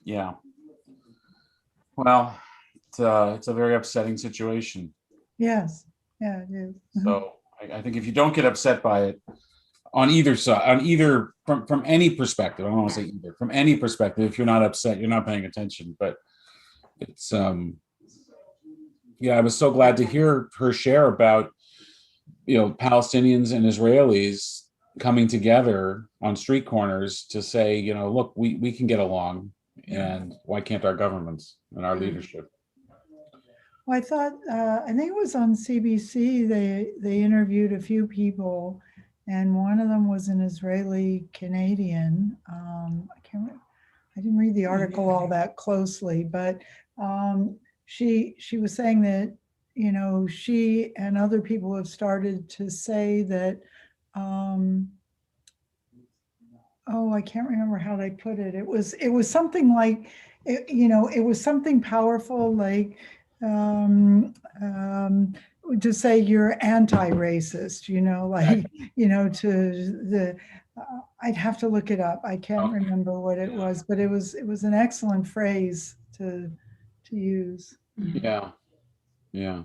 Yeah. Well, it's a very upsetting situation. Yes, yeah, it is. So I think if you don't get upset by it on either side, on either from any perspective, I don't want to say either, from any perspective, if you're not upset, you're not paying attention. But it's yeah, I was so glad to hear her share about Palestinians and Israelis coming together on street corners to say, look, we can get along, and why can't our governments and our Mm. leadership? Well, I thought, I think it was on CBC, they interviewed a few people, and one of them was an Israeli Canadian. I can't, I didn't read the article all that closely, but she was saying that, she and other people have started to say that, oh, I can't remember how they put it. It was something like, it was something powerful, like, um, um, to say you're anti-racist, like, to the, I'd have to look it up. I can't Okay. remember what it was, but it was an excellent phrase to use. Yeah, yeah.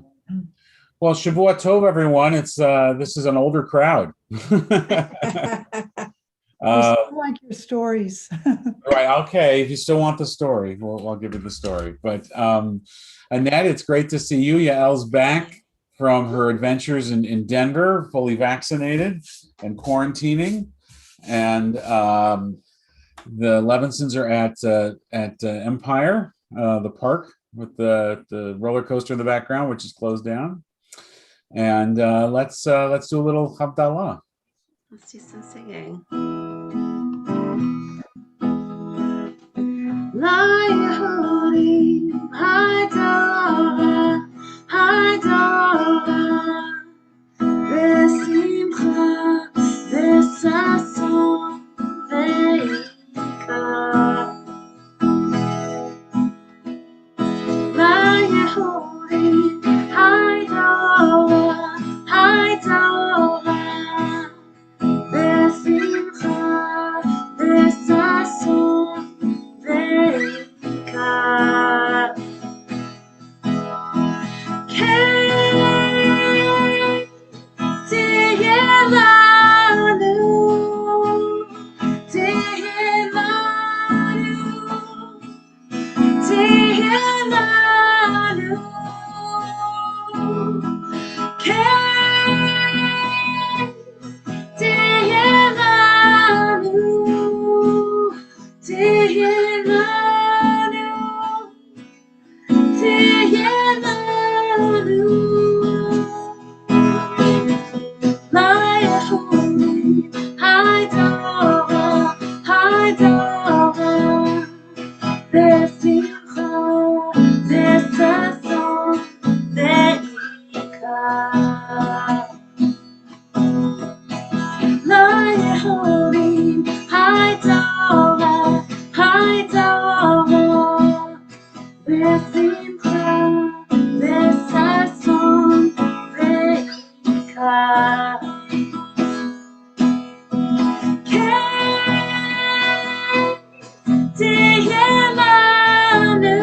Well, Shavua Tov, everyone. It's this is an older crowd. I uh, still like your stories. right. Okay. If you still want the story, we'll give you the story. But Annette, it's great to see you. Yael's back from her adventures in Denver, fully vaccinated and quarantining, and the Levinsons are at Empire, the park with the roller coaster in the background, which is closed down. And let's do a little Havdallah. Let's do some singing. La Yehudim, Havdallah, Havdallah, Besimcha, Besason, Ve'ikar. La Yehudim, Havdallah, Havdallah, Besimcha, Besason, Ve'ikar. Kei Tehilanu, Tehilanu, Tehilanu. Kei Tehilanu, Tehilanu, Tehilanu. La Yehudim, Havdallah, Havdallah, Besimcha, Besason, Ve'ikar. La Yehudim, Havdallah, Havdallah, Besimcha, Besason, Ve'ikar. Kei Tehilanu,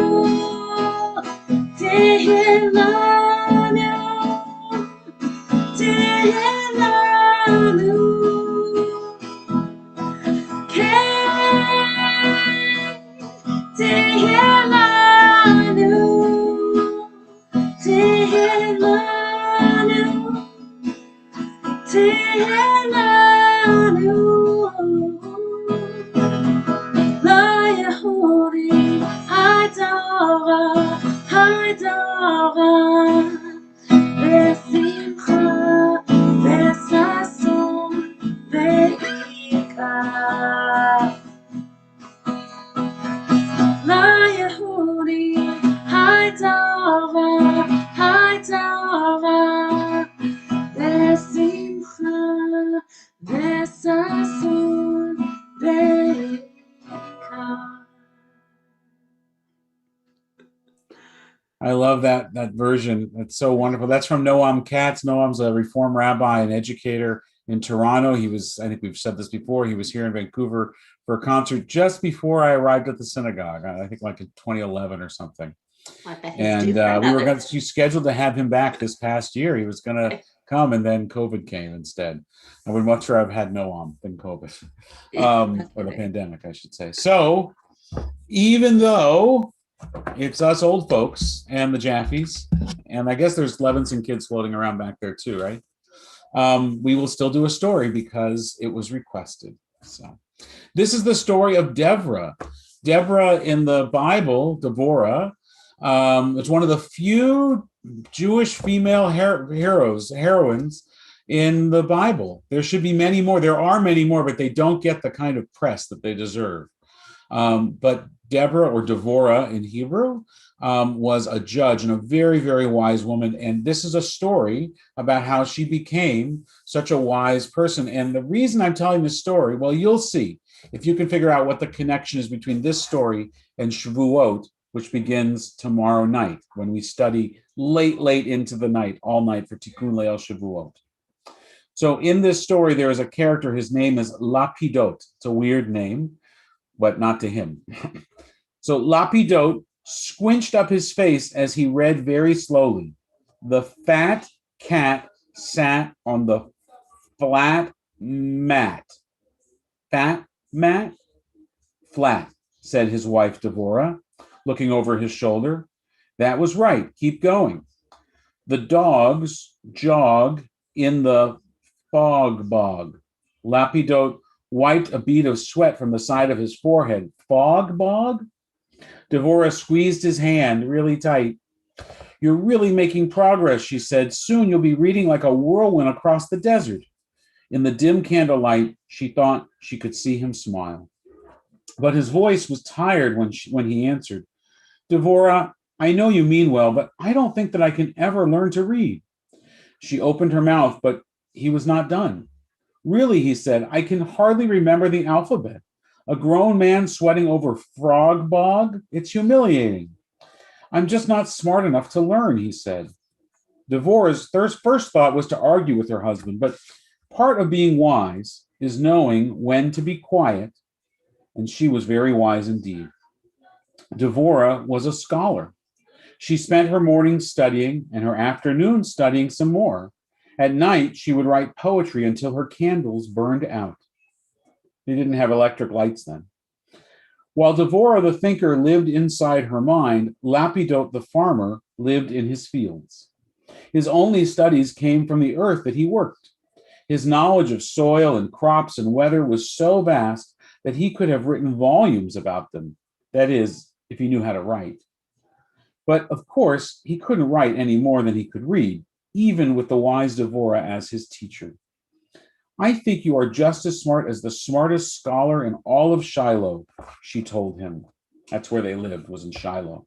Tehilanu, Tehilanu. Kei Tehilanu, Tehilanu, Tehilanu. La Yehudim, Havdallah, Havdallah, Besimcha, Besason, Ve'ikar. La Yehudim, Havdallah, Havdallah, Besimcha, Besason, Ve'ikar. I love that version. It's so wonderful. That's from Noam Katz. Noam's a Reform rabbi and educator in Toronto. He was, I think we've said this before, he was here in Vancouver for a concert just before I arrived at the synagogue, I think like in 2011 or something. I bet he's And due for we were another. scheduled to have him back this past year. He was going to come, and then COVID came instead. I would much rather have had Noam than COVID, or the pandemic, I should say. So even though it's us old folks and the Jaffies, and I guess there's Levinson kids floating around back there too, right? We will still do a story because it was requested. So this is the story of Deborah. Deborah in the Bible, Deborah, it's one of the few Jewish female heroines in the Bible. There should be many more. There are many more, but they don't get the kind of press that they deserve. But Deborah, or Devorah in Hebrew, was a judge and a very, very wise woman. And this is a story about how she became such a wise person. And the reason I'm telling this story, well, you'll see if you can figure out what the connection is between this story and Shavuot, which begins tomorrow night when we study late into the night, all night for Tikkun Leil Shavuot. So in this story, there is a character, his name is Lapidot. It's a weird name, but not to him. So Lapidot squinched up his face as he read very slowly. The fat cat sat on the flat mat. Fat mat? Flat, said his wife Devorah, looking over his shoulder. That was right. Keep going. The dogs jog in the fog bog. Lapidot wiped a bead of sweat from the side of his forehead. Fog bog? Devorah squeezed his hand really tight. You're really making progress, she said. Soon you'll be reading like a whirlwind across the desert. In the dim candlelight, she thought she could see him smile. But his voice was tired when he answered. Devorah, I know you mean well, but I don't think that I can ever learn to read. She opened her mouth, but he was not done. Really, he said, I can hardly remember the alphabet. A grown man sweating over frog bog? It's humiliating. I'm just not smart enough to learn, he said. Devorah's first thought was to argue with her husband, but part of being wise is knowing when to be quiet, and she was very wise indeed. Devorah was a scholar. She spent her mornings studying and her afternoons studying some more. At night, she would write poetry until her candles burned out. They didn't have electric lights then. While Devorah the thinker lived inside her mind, Lapidot the farmer lived in his fields. His only studies came from the earth that he worked. His knowledge of soil and crops and weather was so vast that he could have written volumes about them. That is, if he knew how to write. But of course, he couldn't write any more than he could read, even with the wise Devorah as his teacher. I think you are just as smart as the smartest scholar in all of Shiloh, she told him. That's where they lived, was in Shiloh.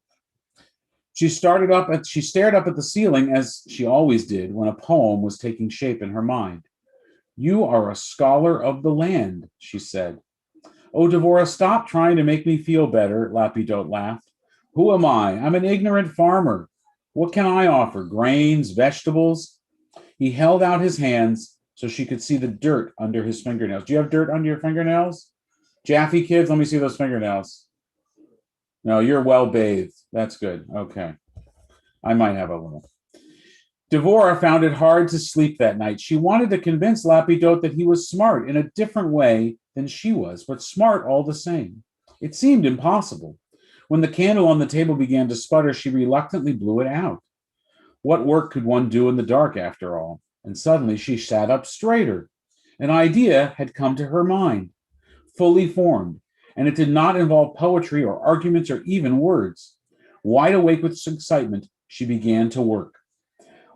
She stared up at the ceiling, as she always did when a poem was taking shape in her mind. You are a scholar of the land, she said. Oh, Devorah, stop trying to make me feel better, Lapidot laughed. Who am I? I'm an ignorant farmer. What can I offer? Grains, vegetables? He held out his hands so she could see the dirt under his fingernails. Do you have dirt under your fingernails? Jaffe kids, let me see those fingernails. No, you're well bathed. That's good. Okay. I might have a little. Devorah found it hard to sleep that night. She wanted to convince Lapidot that he was smart in a different way than she was, but smart all the same. It seemed impossible. When the candle on the table began to sputter, she reluctantly blew it out. What work could one do in the dark, after all? And suddenly she sat up straighter. An idea had come to her mind, fully formed, and it did not involve poetry or arguments or even words. Wide awake with excitement, she began to work.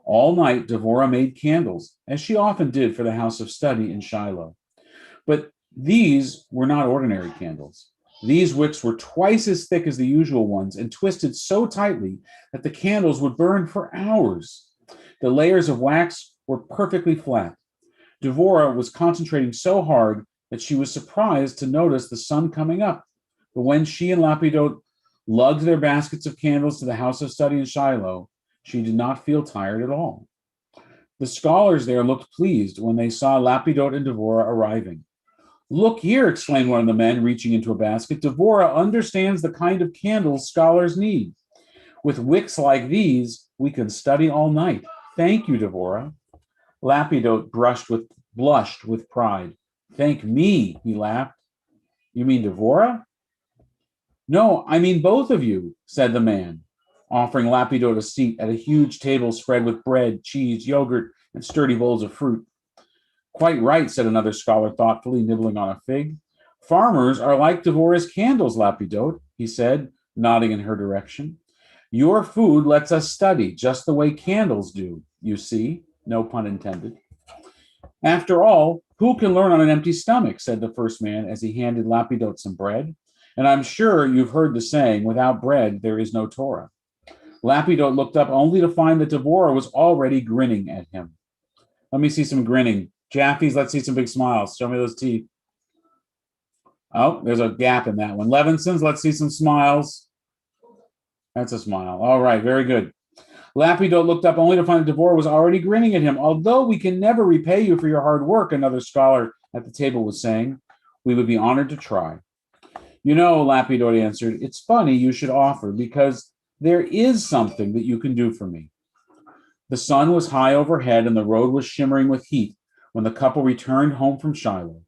All night, Devorah made candles, as she often did for the house of study in Shiloh. But these were not ordinary candles. These wicks were twice as thick as the usual ones and twisted so tightly that the candles would burn for hours. The layers of wax were perfectly flat. Devorah was concentrating so hard that she was surprised to notice the sun coming up. But when she and Lapidot lugged their baskets of candles to the house of study in Shiloh, she did not feel tired at all. The scholars there looked pleased when they saw Lapidot and Devorah arriving. Look here, exclaimed one of the men, reaching into a basket. Devorah understands the kind of candles scholars need. With wicks like these, we can study all night. Thank you, Devorah. Lapidot blushed with pride. Thank me, he laughed. You mean Devorah? No, I mean both of you, said the man, offering Lapidot a seat at a huge table spread with bread, cheese, yogurt, and sturdy bowls of fruit. Quite right, said another scholar thoughtfully, nibbling on a fig. Farmers are like Devorah's candles, Lapidot, he said, nodding in her direction. Your food lets us study just the way candles do, you see. No pun intended. After all, who can learn on an empty stomach, said the first man as he handed Lapidot some bread. And I'm sure you've heard the saying, without bread, there is no Torah. Lapidot looked up only to find that Devorah was already grinning at him. Let me see some grinning. Jaffe's, let's see some big smiles. Show me those teeth. Oh, there's a gap in that one. Levinson's, let's see some smiles. That's a smile. All right, very good. Lapidot looked up only to find that Devorah was already grinning at him. Although we can never repay you for your hard work, another scholar at the table was saying, we would be honored to try. You know, Lapidot answered, it's funny you should offer because there is something that you can do for me. The sun was high overhead and the road was shimmering with heat when the couple returned home from Shiloh.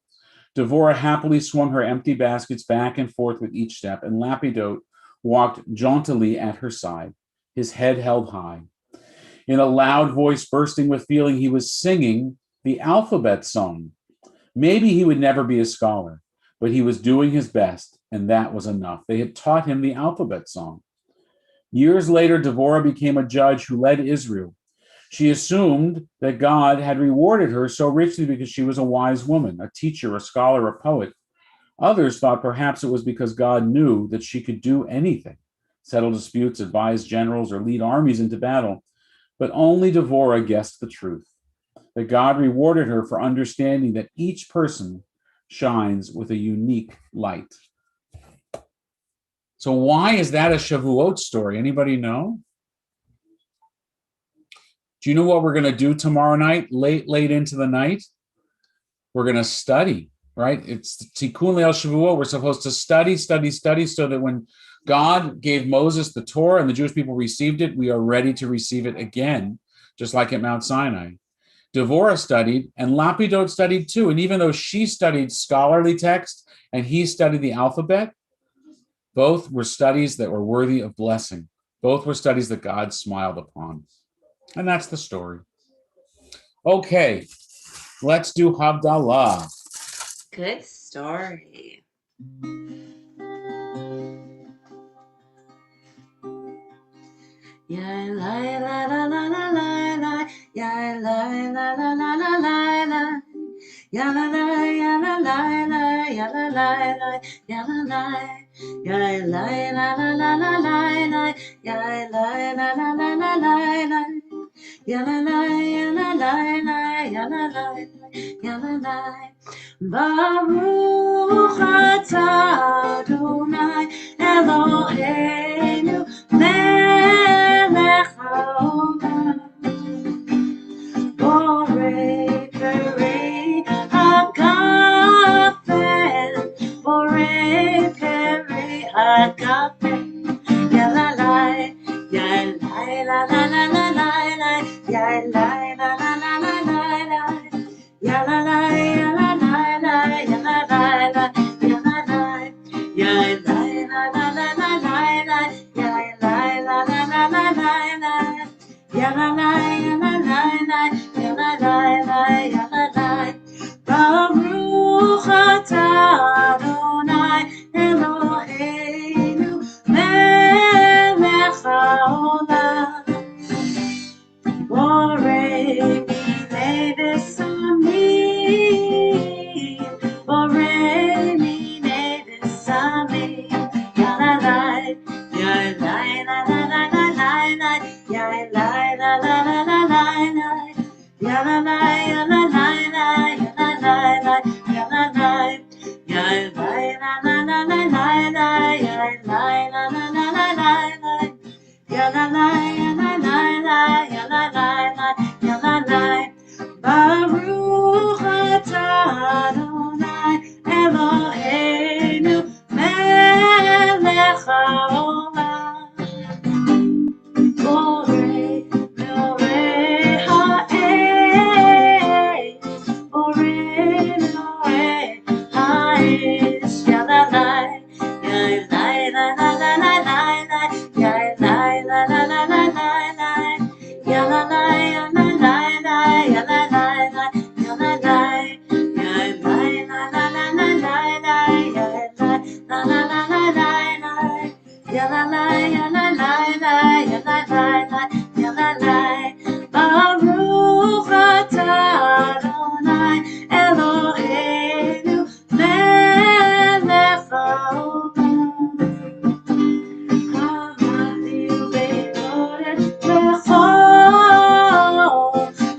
Devorah happily swung her empty baskets back and forth with each step, and Lapidot walked jauntily at her side, his head held high. In a loud voice bursting with feeling, he was singing the alphabet song. Maybe he would never be a scholar, but he was doing his best, and that was enough. They had taught him the alphabet song. Years later, Devorah became a judge who led Israel. She assumed that God had rewarded her so richly because she was a wise woman, a teacher, a scholar, a poet. Others thought perhaps it was because God knew that she could do anything, settle disputes, advise generals, or lead armies into battle. But only Devorah guessed the truth, that God rewarded her for understanding that each person shines with a unique light. So why is that a Shavuot story? Anybody know? Do you know what we're going to do tomorrow night, late into the night? We're going to study, right? It's Tikkun Leil Shavuot. We're supposed to study, so that when God gave Moses the Torah and the Jewish people received it, we are ready to receive it again, just like at Mount Sinai. Devorah studied, and Lapidot studied too. And even though she studied scholarly text and he studied the alphabet, both were studies that were worthy of blessing. Both were studies that God smiled upon. And that's the story. Okay, let's do Havdallah. Good story. Ya la la la la la la la, ya la la la la la la la, ya la la ya la la la, ya la la la, ya la la, ya la la la la la la, ya la la la la la la. Ya la la, ya la la la, ya la la, ya la la. Baruch atah Adonai Eloheinu melech haolam borei peri hagafen borei peri hagafen. Ya la la, ya la la la la la. Ya la la la la la la, ya la la ya la la la, ya la la la, ya la la, ya la la la la la, ya la la la la la la, ya la la ya la la, ya la la, ya la la. Baruch atah Adonai Eloheinu melech haolam. Borei minei v'samim, borei minei v'samim. Ya la la, ya la la la la la la, ya la la la la la la, ya la la ya la la la, ya la la la, ya la la, ya la la la la la la, ya la la la la la la. Ya la la, ya la la la, ya la la la, ya la la, Baruch atah Adonai Eloheinu melech haolam. Hamavdil bein kodesh lechol,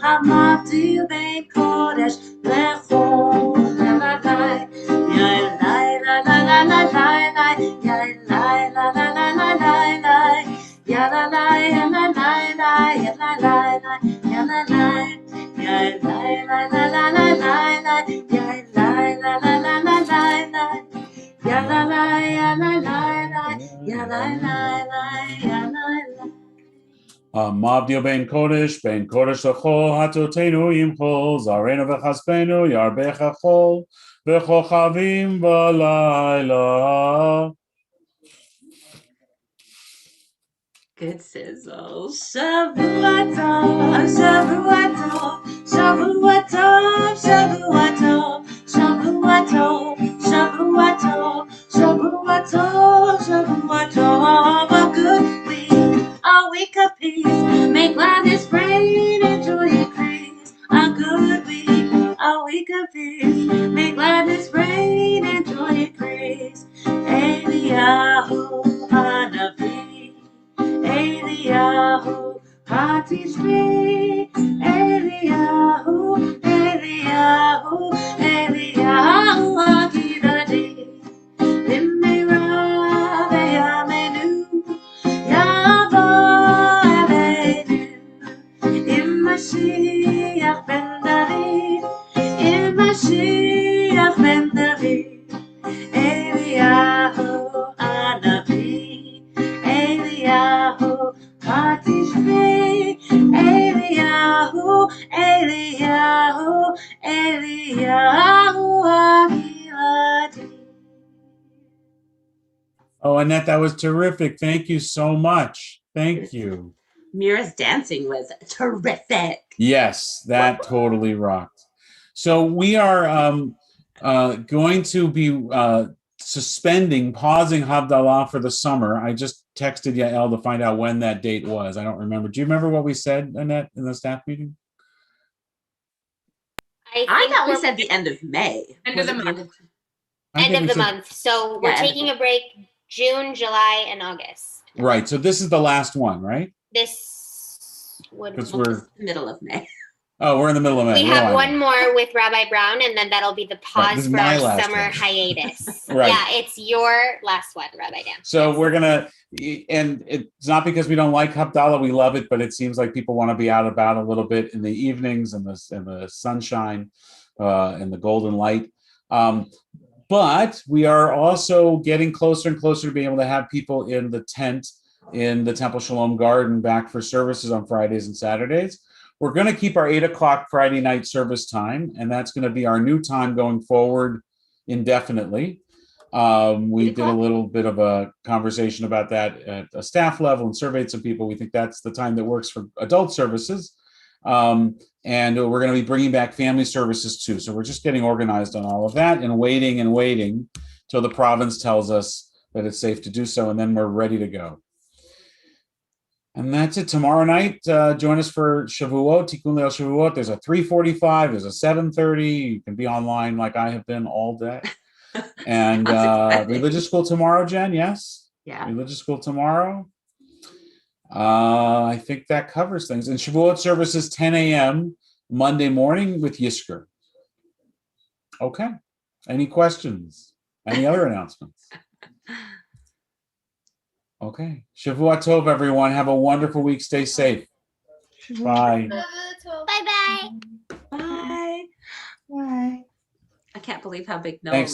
hamavdil bein kodesh lechol. La la la, ya la la la la la la la, ya la la la la la la la, ya la la ya la la la, ya la la la, ya la la, ya la la la la la la la, ya la la la la la la la. Ya la la ya la la la ya la la la ya la la. Mavdil ben kodesh lechol hatotenu imchol zarenu v'chaspenu yarbecha chol v'chochavim v'layla. Good sizzle. Shavua tov, Shavua tov, Shavua tov, Shavua tov, Shavua tov, Shavua tov, Shavua tov, Shavua tov. A good week of peace. Make gladness reign and joy increase. A good week of peace. Make gladness reign and joy increase. Eliyahu Hanavi, Eliyahu Hatishmi, Eliyahu, Eliyahu, Eliyahu Hakidati, Limira Veyamenu, Yavo Elenu, Mashiach ben David, Mashiach ben David, Eliyahu Hanavi, Eliyahu Hatishmi, Eliyahu, Eliyahu, Eliyahu Hakilati. Oh, Annette, that was terrific. Thank you so much. Thank you. Mira's dancing was terrific. Yes, that totally rocked. So we are going to be pausing Havdallah for the summer. I just texted Yael to find out when that date was. I don't remember. Do you remember what we said, Annette, in the staff meeting? I thought we said the end of May. End of the month. End of the month. So we're taking a break June, July, and August. Right. So this is the last one, right? This would Because we're middle of May. Oh, we're in the middle of May. We have one more with Rabbi Brown, and then that'll be the pause for our summer hiatus. Right. Yeah, it's your last one, Rabbi Dan. So we're gonna, and it's not because we don't like Havdallah, we love it, but it seems like people want to be out about a little bit in the evenings and the sunshine and the golden light. But we are also getting closer and closer to being able to have people in the tent in the Temple Sholom Garden back for services on Fridays and Saturdays. We're going to keep our 8 o'clock Friday night service time, and that's going to be our new time going forward indefinitely. We did a little bit of a conversation about that at a staff level and surveyed some people. We think that's the time that works for adult services. And we're going to be bringing back family services too. So we're just getting organized on all of that and waiting till the province tells us that it's safe to do so, and then we're ready to go. And that's it. Tomorrow night, join us for Shavuot, Tikkun Leil Shavuot. There's a 3:45, there's a 7:30. You can be online like I have been all day. And religious school tomorrow, Jen, yes? Yeah. Religious school tomorrow. I think that covers things. And Shavuot services 10 a.m. Monday morning with Yisker. Okay. Any questions? Any other announcements? Okay. Shavuot Tov, everyone. Have a wonderful week. Stay safe. Bye. Bye-bye. Bye. Bye. I can't believe how big Noah Thanks, looks.